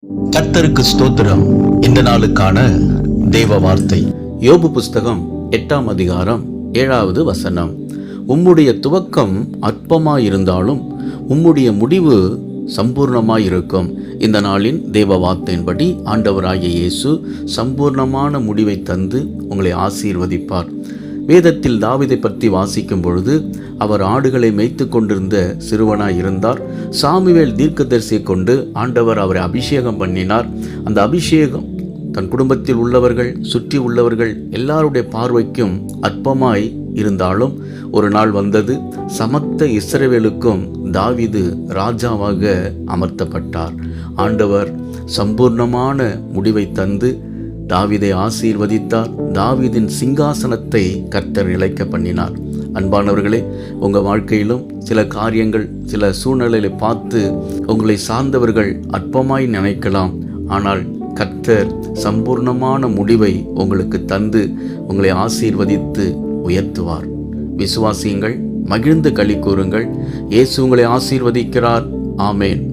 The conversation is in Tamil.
கர்த்தருக்கு ஸ்தோத்திரம். இந்த நாளுக்கான தேவ வார்த்தை யோபு புஸ்தகம் 8ஆம் அதிகாரம் 7வது வசனம். உம்முடைய துவக்கம் அற்பமாயிருந்தாலும் உம்முடைய முடிவு சம்பூர்ணமாயிருக்கும். இந்த நாளின் தேவ வார்த்தையின்படி ஆண்டவராகிய இயேசு சம்பூர்ணமான முடிவை தந்து உங்களை ஆசீர்வதிப்பார். வேதத்தில் தாவீதை பற்றி வாசிக்கும் பொழுது அவர் ஆடுகளை மேய்த்து கொண்டிருந்த சிறுவனாய் இருந்தார். சாமுவேல் தீர்க்கதரிசியை கொண்டு ஆண்டவர் அவரை அபிஷேகம் பண்ணினார். அந்த அபிஷேகம் தன் குடும்பத்தில் உள்ளவர்கள், சுற்றி உள்ளவர்கள் எல்லாருடைய பார்வைக்கும் அற்பமாய் இருந்தாலும் ஒரு நாள் வந்தது, சமஸ்த இஸ்ரவேலுக்கும் தாவீது ராஜாவாக அமர்த்தப்பட்டார். ஆண்டவர் சம்பூர்ணமான முடிவை தந்து தாவீதை ஆசீர்வதித்தார். தாவீதின் சிங்காசனத்தை கர்த்தர் நிலைக்க பண்ணினார். அன்பானவர்களே, உங்கள் வாழ்க்கையிலும் சில காரியங்கள், சில சூழ்நிலைகளை பார்த்து உங்களை சார்ந்தவர்கள் அற்பமாய் நினைக்கலாம். ஆனால் கர்த்தர் சம்பூர்ணமான முடிவை உங்களுக்கு தந்து உங்களை ஆசீர்வதித்து உயர்த்துவார். விசுவாசியுங்கள், மகிழ்ந்து களி கூறுங்கள். இயேசு உங்களை ஆசீர்வதிக்கிறார். ஆமேன்.